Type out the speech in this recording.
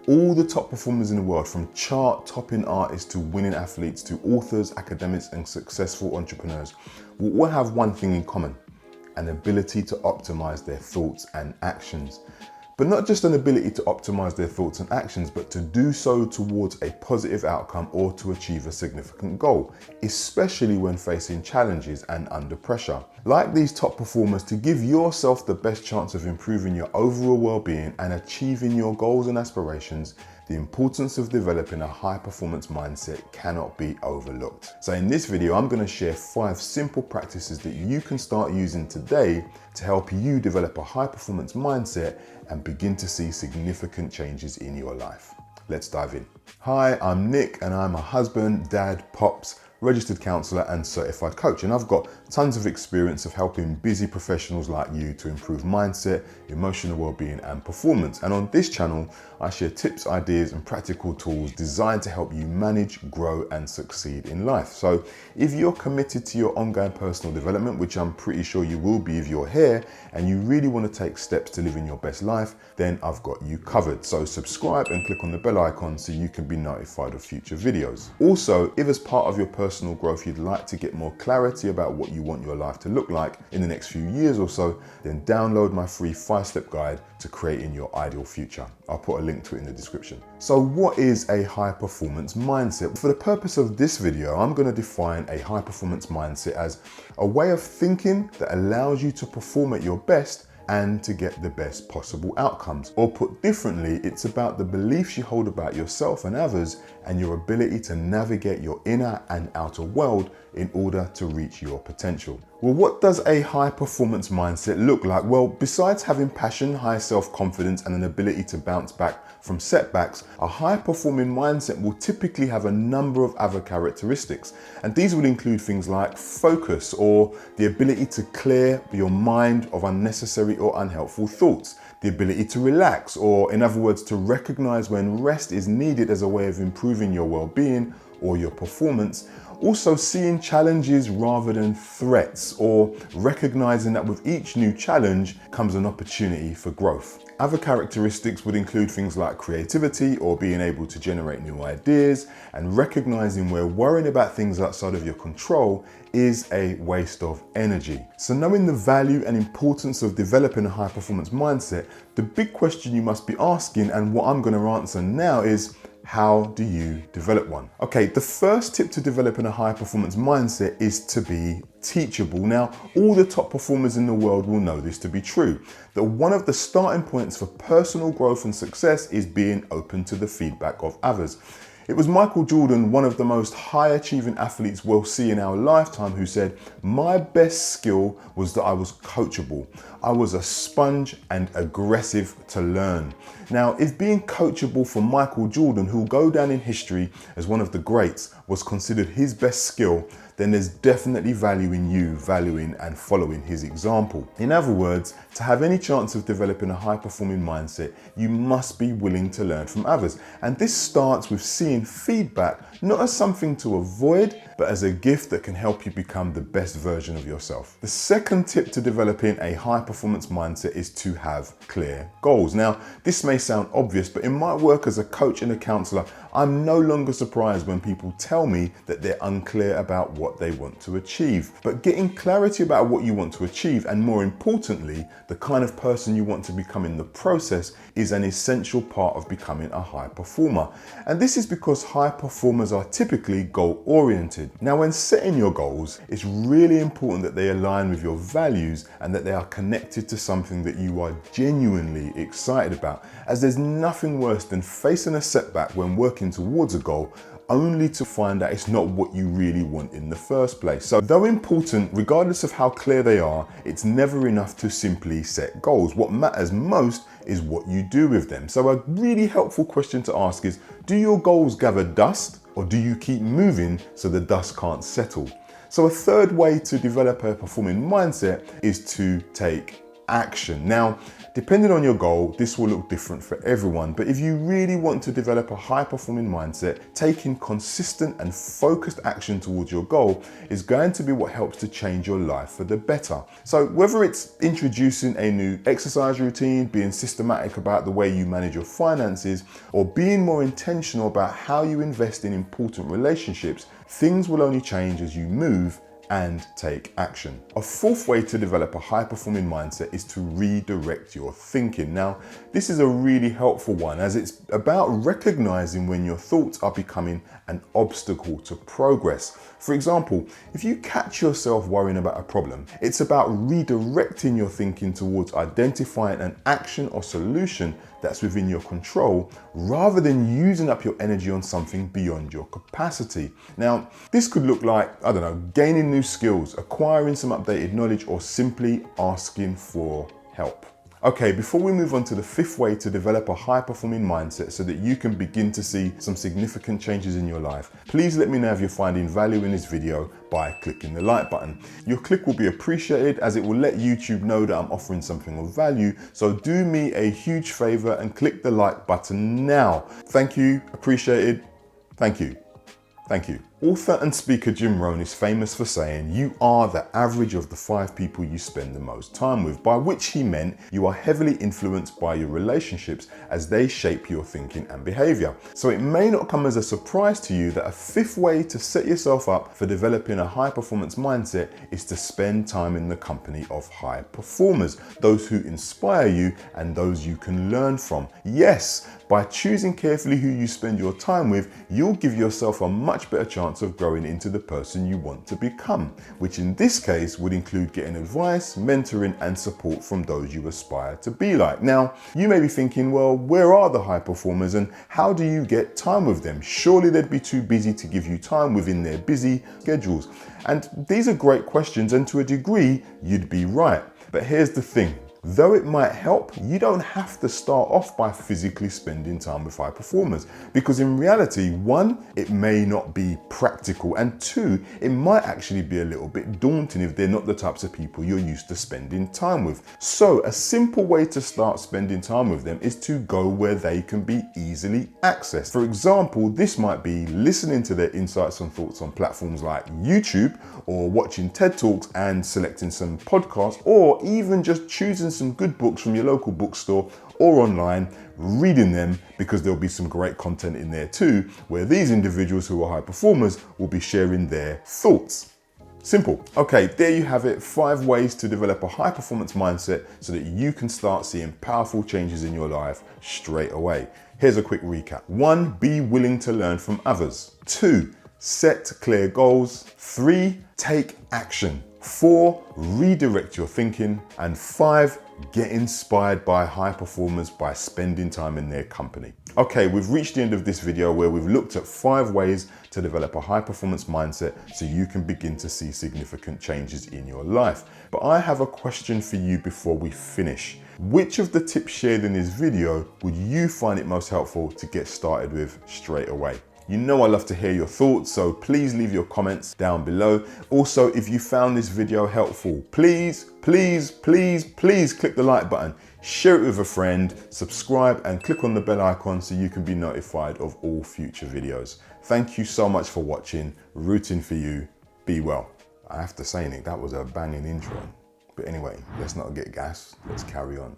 all the top performers in the world, from chart-topping artists to winning athletes to authors, academics, and successful entrepreneurs, will all have one thing in common: an ability to optimize their thoughts and actions. But not just an ability to optimize their thoughts and actions, but to do so towards a positive outcome or to achieve a significant goal, especially when facing challenges and under pressure. Like these top performers, to give yourself the best chance of improving your overall well-being and achieving your goals and aspirations, the importance of developing a high-performance mindset cannot be overlooked. So in this video, I'm going to share 5 simple practices that you can start using today to help you develop a high-performance mindset and begin to see significant changes in your life. Let's dive in. Hi, I'm Nick, and I'm a husband, dad, pops, registered counselor and certified coach, and I've got tons of experience of helping busy professionals like you to improve mindset, emotional well-being and performance. And on this channel, I share tips, ideas and practical tools designed to help you manage, grow and succeed in life. So if you're committed to your ongoing personal development, which I'm pretty sure you will be if you're here, and you really want to take steps to living your best life, then I've got you covered. So subscribe and click on the bell icon so you can be notified of future videos. Also, if as part of your personal growth you'd like to get more clarity about what you want your life to look like in the next few years or so, then download my free 5-step guide to creating your ideal future. I'll put a link to it in the description. So what is a high performance mindset? For the purpose of this video, I'm going to define a high performance mindset as a way of thinking that allows you to perform at your best and to get the best possible outcomes. Or put differently, it's about the beliefs you hold about yourself and others and your ability to navigate your inner and outer world in order to reach your potential. Well, what does a high performance mindset look like? Well, besides having passion, high self-confidence and an ability to bounce back from setbacks, a high performing mindset will typically have a number of other characteristics. And these will include things like focus, or the ability to clear your mind of unnecessary or unhelpful thoughts, the ability to relax, or in other words, to recognize when rest is needed as a way of improving your well-being or your performance. Also, seeing challenges rather than threats, or recognizing that with each new challenge comes an opportunity for growth. Other characteristics would include things like creativity, or being able to generate new ideas, and recognizing where worrying about things outside of your control is a waste of energy. So knowing the value and importance of developing a high performance mindset, the big question you must be asking, and what I'm going to answer now, is how do you develop one? Okay, the first tip to developing a high performance mindset is to be teachable. Now, all the top performers in the world will know this to be true, that one of the starting points for personal growth and success is being open to the feedback of others. It was Michael Jordan, one of the most high achieving athletes we'll see in our lifetime, who said, "My best skill was that I was coachable. I was a sponge and aggressive to learn." Now, if being coachable for Michael Jordan, who will go down in history as one of the greats, was considered his best skill, then there's definitely value in you valuing and following his example. In other words, to have any chance of developing a high-performing mindset, you must be willing to learn from others. And this starts with seeing feedback not as something to avoid, but as a gift that can help you become the best version of yourself. The second tip to developing a high-performance mindset is to have clear goals. Now, this may sound obvious, but in my work as a coach and a counselor, I'm no longer surprised when people tell me that they're unclear about what they want to achieve. But getting clarity about what you want to achieve, and more importantly, the kind of person you want to become in the process, is an essential part of becoming a high performer. And this is because high performers are typically goal-oriented. Now, when setting your goals, it's really important that they align with your values and that they are connected to something that you are genuinely excited about, as there's nothing worse than facing a setback when working towards a goal only to find that it's not what you really want in the first place. So though important, regardless of how clear they are, it's never enough to simply set goals. What matters most is what you do with them. So a really helpful question to ask is, do your goals gather dust, or do you keep moving so the dust can't settle? So a third way to develop a performing mindset is to take action. Now, Depending on your goal, this will look different for everyone, but if you really want to develop a high-performing mindset, taking consistent and focused action towards your goal is going to be what helps to change your life for the better. So whether it's introducing a new exercise routine, being systematic about the way you manage your finances, or being more intentional about how you invest in important relationships, things will only change as you move and take action. A fourth way to develop a high-performing mindset is to redirect your thinking. Now, this is a really helpful one as it's about recognizing when your thoughts are becoming an obstacle to progress. For example, if you catch yourself worrying about a problem, it's about redirecting your thinking towards identifying an action or solution that's within your control rather than using up your energy on something beyond your capacity. Now, this could look like, I don't know, gaining new skills, acquiring some updated knowledge, or simply asking for help. Okay, before we move on to the fifth way to develop a high-performing mindset so that you can begin to see some significant changes in your life, please let me know if you're finding value in this video by clicking the like button. Your click will be appreciated as it will let YouTube know that I'm offering something of value, so do me a huge favor and click the like button now. Thank you, appreciated, thank you. Thank you. Author and speaker Jim Rohn is famous for saying, "You are the average of the 5 people you spend the most time with," by which he meant you are heavily influenced by your relationships as they shape your thinking and behavior. So it may not come as a surprise to you that a fifth way to set yourself up for developing a high performance mindset is to spend time in the company of high performers, those who inspire you and those you can learn from. Yes, by choosing carefully who you spend your time with, you'll give yourself a much better chance of growing into the person you want to become, which in this case would include getting advice, mentoring, and support from those you aspire to be like. Now, you may be thinking, well, where are the high performers and how do you get time with them? Surely they'd be too busy to give you time within their busy schedules. And these are great questions, and to a degree, you'd be right. But here's the thing. Though it might help, you don't have to start off by physically spending time with high performers, because in reality, 1, it may not be practical, and 2, it might actually be a little bit daunting if they're not the types of people you're used to spending time with. So a simple way to start spending time with them is to go where they can be easily accessed. For example, this might be listening to their insights and thoughts on platforms like YouTube, or watching TED Talks and selecting some podcasts, or even just choosing some good books from your local bookstore or online, reading them, because there'll be some great content in there too, where these individuals who are high performers will be sharing their thoughts. Simple. Okay, there you have it. 5 ways to develop a high performance mindset so that you can start seeing powerful changes in your life straight away. Here's a quick recap. 1, be willing to learn from others. 2, set clear goals. 3, take action. 4, redirect your thinking. And 5, get inspired by high performers by spending time in their company. Okay, we've reached the end of this video where we've looked at 5 ways to develop a high performance mindset so you can begin to see significant changes in your life. But I have a question for you before we finish. Which of the tips shared in this video would you find it most helpful to get started with straight away? You know I love to hear your thoughts, so please leave your comments down below. Also, if you found this video helpful, please click the like button, share it with a friend, subscribe, and click on the bell icon so you can be notified of all future videos. Thank you so much for watching. Rooting for you. Be well. I have to say, Nick, that was a banging intro. But anyway, let's not get gas. Let's carry on.